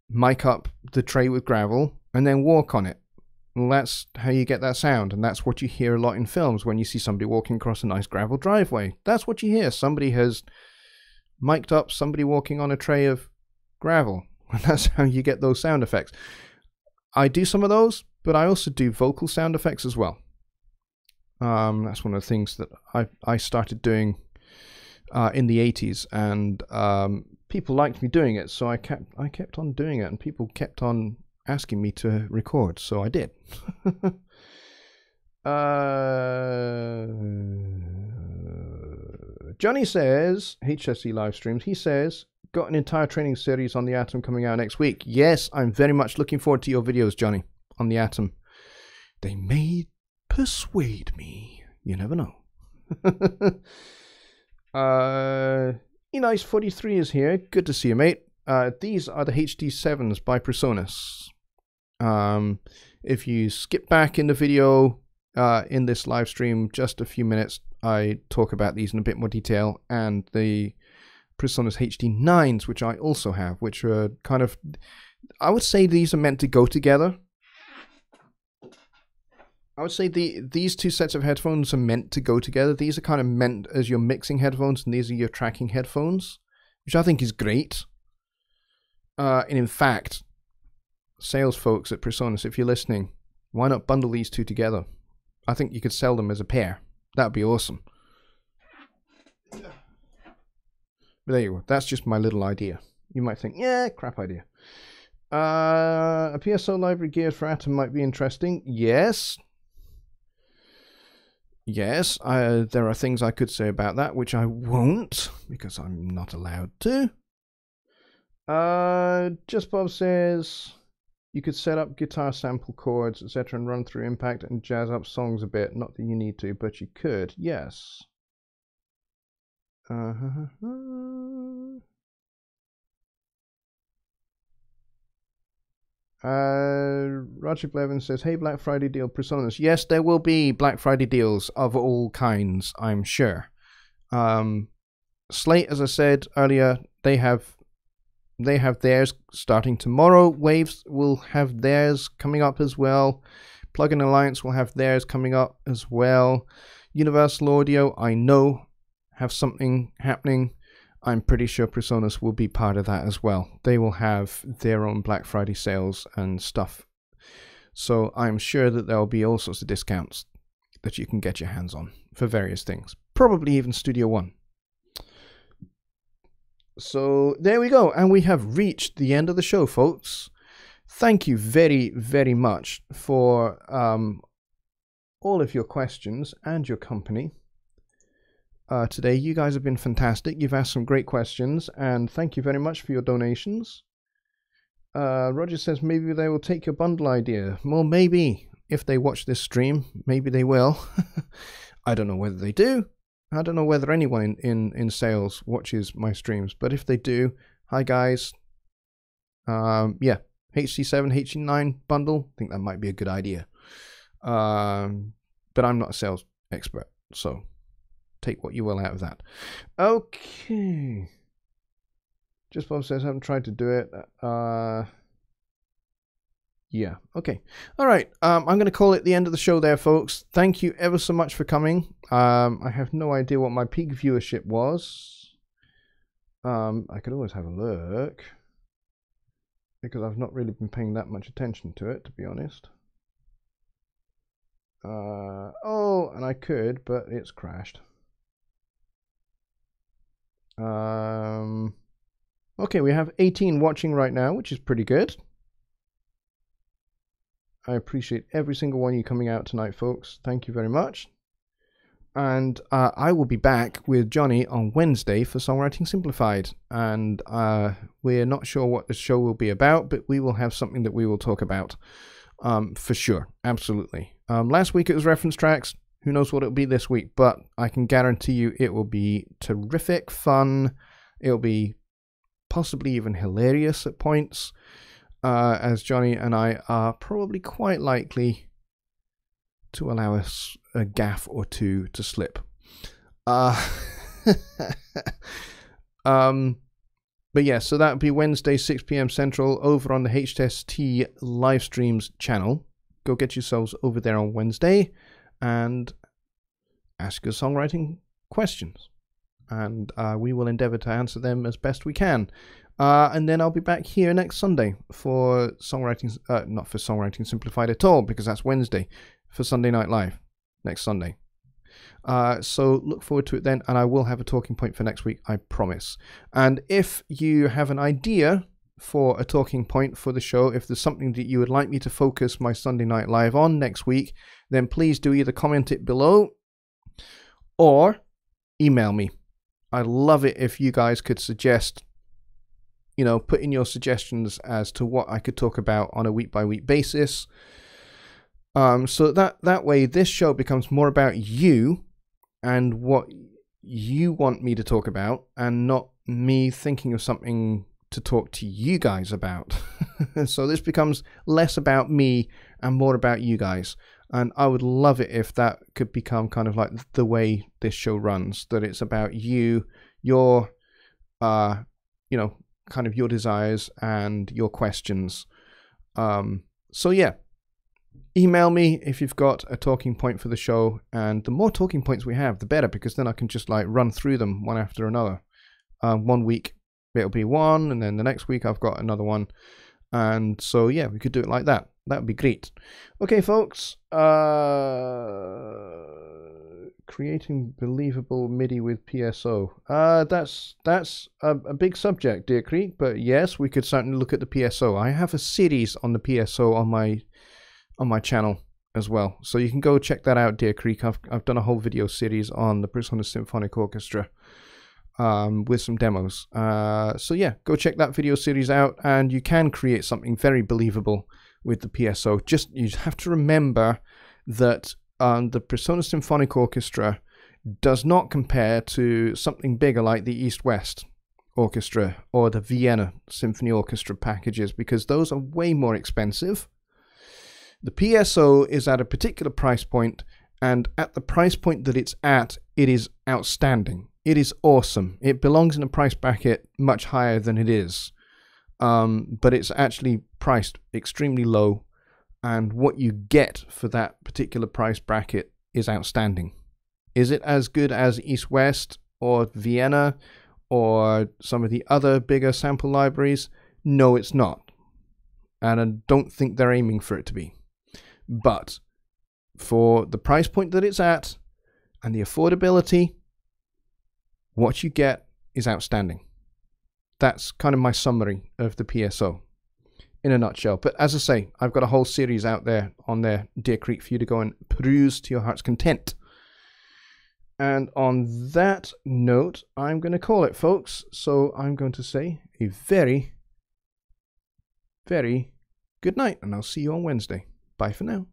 mic up the tray with gravel, and then walk on it. Well, that's how you get that sound, and that's what you hear a lot in films when you see somebody walking across a nice gravel driveway. That's what you hear. Somebody has mic'd up somebody walking on a tray of gravel, and that's how you get those sound effects. I do some of those, but I also do vocal sound effects as well. That's one of the things that I started doing in the 80s, and people liked me doing it, so I kept on doing it, and people kept on asking me to record, so I did. Jonny says, HSE live streams, he says, got an entire training series on the Atom coming out next week. Yes, I'm very much looking forward to your videos, Jonny, on the Atom. They may persuade me. You never know. Enice43 is here. Good to see you, mate. These are the HD7s by PreSonus. If you skip back in the video in this live stream just a few minutes, I talk about these in a bit more detail, and the PreSonus HD9s, which I also have, which are kind of, I would say these are meant to go together. I would say these two sets of headphones are meant to go together. These are kind of meant as your mixing headphones, and these are your tracking headphones, which I think is great. And in fact, sales folks at PreSonus, if you're listening, why not bundle these two together? I think you could sell them as a pair. That'd be awesome. But there you go. That's just my little idea. You might think, yeah, crap idea. A PSO library geared for Atom might be interesting. Yes. Yes, there are things I could say about that, which I won't, because I'm not allowed to. Just Bob says, you could set up guitar sample chords, etc., and run through Impact and jazz up songs a bit. Not that you need to, but you could. Yes. Roger Blevin says, hey, Black Friday deal, PreSonus. Yes, there will be Black Friday deals of all kinds, I'm sure. Slate, as I said earlier, they have theirs starting tomorrow. Waves will have theirs coming up as well. Plugin Alliance will have theirs coming up as well. Universal Audio, I know, have something happening. I'm pretty sure PreSonus will be part of that as well. They will have their own Black Friday sales and stuff. So I'm sure that there will be all sorts of discounts that you can get your hands on for various things. Probably even Studio One. So there we go. And we have reached the end of the show, folks. Thank you very, very much for all of your questions and your company. Today, you guys have been fantastic. You've asked some great questions, and thank you very much for your donations. Roger says maybe they will take your bundle idea. Well, maybe if they watch this stream, maybe they will. I don't know whether they do. I don't know whether anyone in sales watches my streams, but if they do, hi guys. Yeah, HC7, HC9 bundle. I think that might be a good idea. But I'm not a sales expert, so take what you will out of that. Okay. Just Bob says, I haven't tried to do it. Yeah, okay. All right, I'm going to call it the end of the show there, folks. Thank you ever so much for coming. I have no idea what my peak viewership was. I could always have a look, because I've not really been paying that much attention to it, to be honest. Oh, and I could, but it's crashed. Okay, we have 18 watching right now, which is pretty good. I appreciate every single one of you coming out tonight, folks. Thank you very much. And I will be back with Jonny on Wednesday for Songwriting Simplified. And we're not sure what the show will be about, but we will have something that we will talk about for sure. Absolutely. Last week it was reference tracks. Who knows what it'll be this week, but I can guarantee you it will be terrific fun. It'll be possibly even hilarious at points, as Jonny and I are probably quite likely to allow us a gaff or two to slip. But yeah, so that would be Wednesday, 6 p.m. Central, over on the HTST live streams channel. Go get yourselves over there on Wednesday and ask your songwriting questions, and we will endeavor to answer them as best we can. And then I'll be back here next Sunday for Songwriting, not for Songwriting Simplified at all, because that's Wednesday, for Sunday Night Live next Sunday. So look forward to it then, and I will have a talking point for next week, I promise. And if you have an idea for a talking point for the show, if there's something that you would like me to focus my Sunday Night Live on next week, then please do either comment it below or email me. I'd love it if you guys could suggest, you know, put in your suggestions as to what I could talk about on a week-by-week basis. So that way this show becomes more about you and what you want me to talk about, and not me thinking of something to talk to you guys about. So this becomes less about me and more about you guys. And I would love it if that could become kind of like the way this show runs, that it's about you, your, you know, kind of your desires and your questions. So yeah, email me if you've got a talking point for the show, and the more talking points we have, the better, because then I can just like run through them one after another. 1 week it'll be one, and then the next week I've got another one. And so yeah, we could do it like that. That would be great. Okay, folks. Creating believable MIDI with PSO. That's a big subject, Deer Creek. But yes, we could certainly look at the PSO. I have a series on the PSO on my channel as well, so you can go check that out, Deer Creek. I've done a whole video series on the Persona Symphonic Orchestra, with some demos. So yeah, go check that video series out, and you can create something very believable with the PSO. Just, you have to remember that the Persona Symphonic Orchestra does not compare to something bigger like the East-West Orchestra or the Vienna Symphony Orchestra packages, because those are way more expensive. The PSO is at a particular price point, and at the price point that it's at, it is outstanding. It is awesome. It belongs in a price bracket much higher than it is. But it's actually priced extremely low, and what you get for that particular price bracket is outstanding. Is it as good as East-West or Vienna or some of the other bigger sample libraries? No, it's not. And I don't think they're aiming for it to be. But for the price point that it's at and the affordability, what you get is outstanding. That's kind of my summary of the PSO in a nutshell. But as I say, I've got a whole series out there on there, Deer Creek, for you to go and peruse to your heart's content. And on that note, I'm going to call it, folks. So I'm going to say a very, very good night, and I'll see you on Wednesday. Bye for now.